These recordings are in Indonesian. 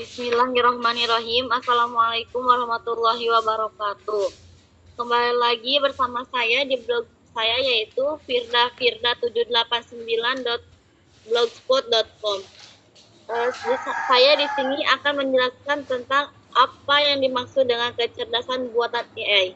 Bismillahirrahmanirrahim. Assalamualaikum warahmatullahi wabarakatuh. Kembali lagi bersama saya di blog saya yaitu firda789.blogspot.com. Saya di sini akan menjelaskan tentang apa yang dimaksud dengan kecerdasan buatan AI.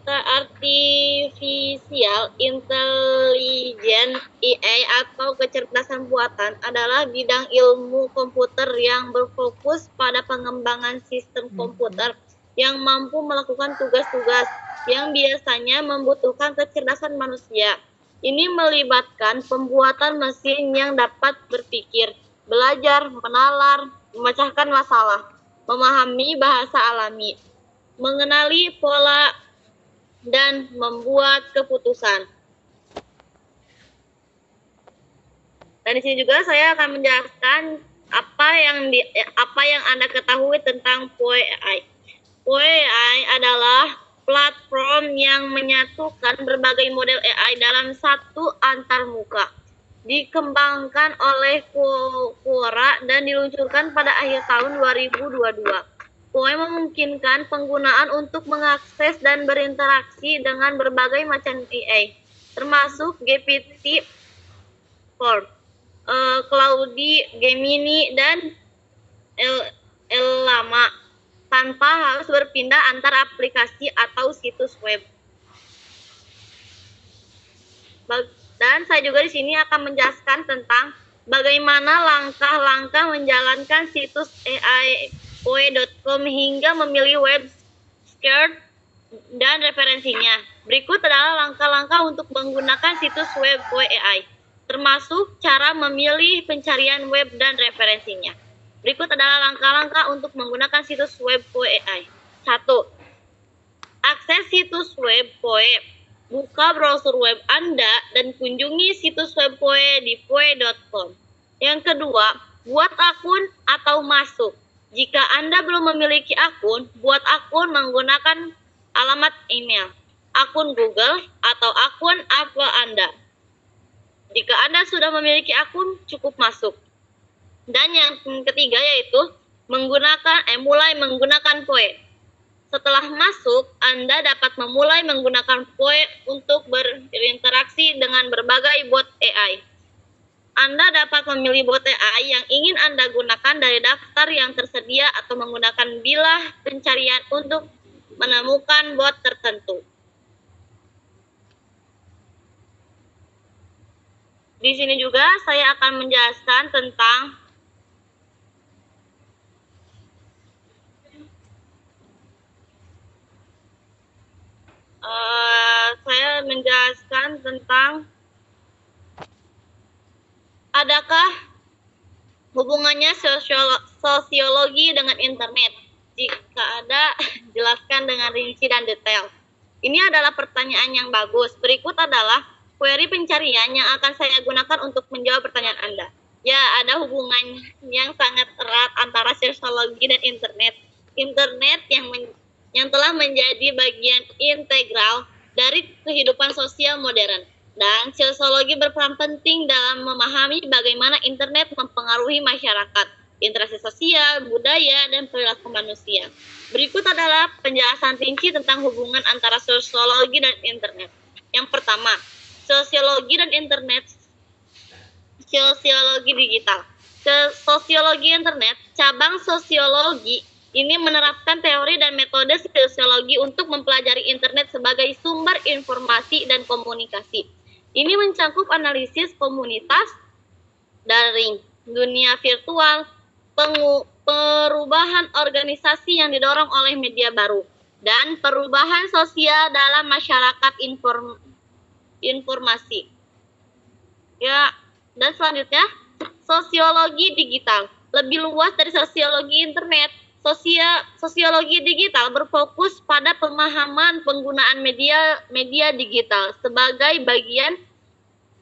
Artificial Intelligence AI atau kecerdasan buatan adalah bidang ilmu komputer yang berfokus pada pengembangan sistem komputer yang mampu melakukan tugas-tugas yang biasanya membutuhkan kecerdasan manusia. Ini melibatkan pembuatan mesin yang dapat berpikir, belajar, menalar, memecahkan masalah, memahami bahasa alami, mengenali pola dan membuat keputusan. Dan di sini juga saya akan menjelaskan apa yang Anda ketahui tentang POE-AI. POE-AI administrasi platform yang menyatukan berbagai model AI dalam satu antarmuka. Dikembangkan oleh Quora dan diluncurkan pada akhir tahun 2022. POE memungkinkan penggunaan untuk mengakses dan berinteraksi dengan berbagai macam AI, termasuk GPT-4, Claude, Gemini, dan Llama, tanpa harus berpindah antara aplikasi atau situs web. Dan saya juga di sini akan menjelaskan tentang bagaimana langkah-langkah menjalankan situs AI POE.com hingga memilih web skirt dan referensinya. Berikut adalah langkah-langkah untuk menggunakan situs web POE-AI, termasuk cara memilih pencarian web dan referensinya. Berikut adalah langkah-langkah untuk menggunakan situs web POE-AI. 1. Akses situs web POE. Buka browser web Anda dan kunjungi situs web POE di POE.com. Yang kedua, buat akun atau masuk. Jika Anda belum memiliki akun, buat akun menggunakan alamat email, akun Google, atau akun Apple Anda. Jika Anda sudah memiliki akun, cukup masuk. Dan yang ketiga yaitu mulai menggunakan POE. Setelah masuk, Anda dapat memulai menggunakan POE untuk berinteraksi dengan berbagai bot AI. Anda dapat memilih bot AI yang ingin Anda gunakan dari daftar yang tersedia atau menggunakan bilah pencarian untuk menemukan bot tertentu. Di sini juga saya akan menjelaskan tentang adakah hubungannya sosiologi dengan internet? Jika ada, jelaskan dengan rinci dan detail. Ini adalah pertanyaan yang bagus. Berikut adalah query pencarian yang akan saya gunakan untuk menjawab pertanyaan Anda. Ya, ada hubungan yang sangat erat antara sosiologi dan internet. Internet yang telah menjadi bagian integral dari kehidupan sosial modern. Dan sosiologi berperan penting dalam memahami bagaimana internet mempengaruhi masyarakat, interaksi sosial, budaya, dan perilaku manusia. Berikut adalah penjelasan rinci tentang hubungan antara sosiologi dan internet. Yang pertama, sosiologi dan internet. Sosiologi digital. Sosiologi internet, cabang sosiologi ini menerapkan teori dan metode sosiologi untuk mempelajari internet sebagai sumber informasi dan komunikasi. Ini mencakup analisis komunitas, daring, dunia virtual, perubahan organisasi yang didorong oleh media baru, dan perubahan sosial dalam masyarakat informasi. Ya, dan selanjutnya, sosiologi digital. Lebih luas dari sosiologi internet, sosiologi digital berfokus pada pemahaman penggunaan media digital sebagai bagian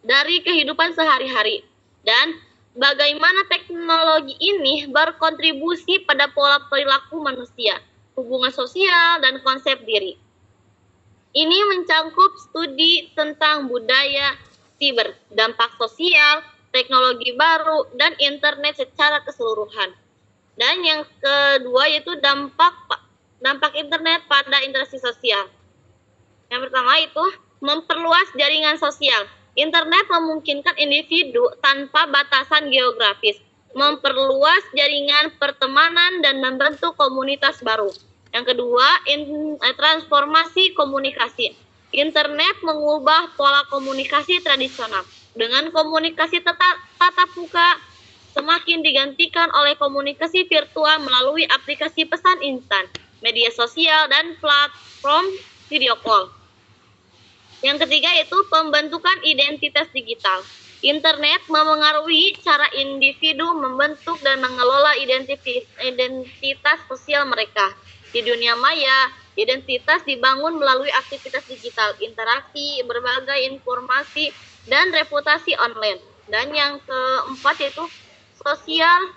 dari kehidupan sehari-hari dan bagaimana teknologi ini berkontribusi pada pola perilaku manusia, hubungan sosial, dan konsep diri. Ini mencangkup studi tentang budaya siber, dampak sosial, teknologi baru, dan internet secara keseluruhan. Dan yang kedua yaitu dampak internet pada interaksi sosial. Yang pertama itu memperluas jaringan sosial. Internet memungkinkan individu tanpa batasan geografis memperluas jaringan pertemanan dan membentuk komunitas baru. Yang kedua, transformasi komunikasi. Internet mengubah pola komunikasi tradisional. Dengan komunikasi tatap muka semakin digantikan oleh komunikasi virtual melalui aplikasi pesan instan, media sosial, dan platform video call. Yang ketiga yaitu pembentukan identitas digital. Internet memengaruhi cara individu membentuk dan mengelola identitas sosial mereka. Di dunia maya, identitas dibangun melalui aktivitas digital, interaksi, berbagai informasi, dan reputasi online. Dan yang keempat yaitu sosial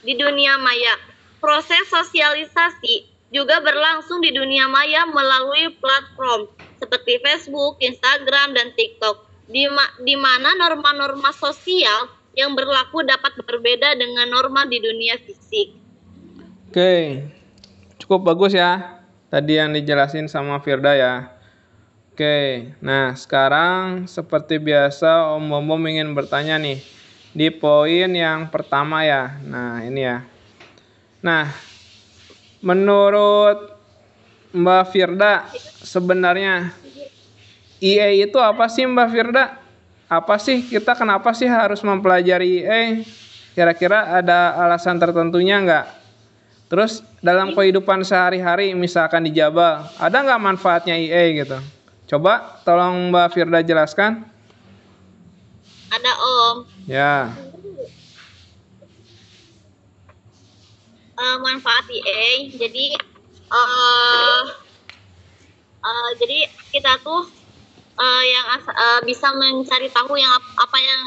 di dunia maya. Proses sosialisasi juga berlangsung di dunia maya melalui platform seperti Facebook, Instagram, dan TikTok, di mana norma-norma sosial yang berlaku dapat berbeda dengan norma di dunia fisik. Oke, cukup bagus ya tadi yang dijelasin sama Firda ya. Oke, nah sekarang seperti biasa Om Bom ingin bertanya nih di poin yang pertama ya. Nah ini ya. Nah menurut Mbak Firda sebenarnya EA itu apa sih Mbak Firda? Apa sih kenapa sih harus mempelajari EA? Kira-kira ada alasan tertentunya nggak? Terus dalam kehidupan sehari-hari misalkan di Jabal, ada nggak manfaatnya EA gitu? Coba tolong Mbak Firda jelaskan. Ada Om. Ya. Manfaat EA, jadi kita tuh yang bisa mencari tahu yang apa yang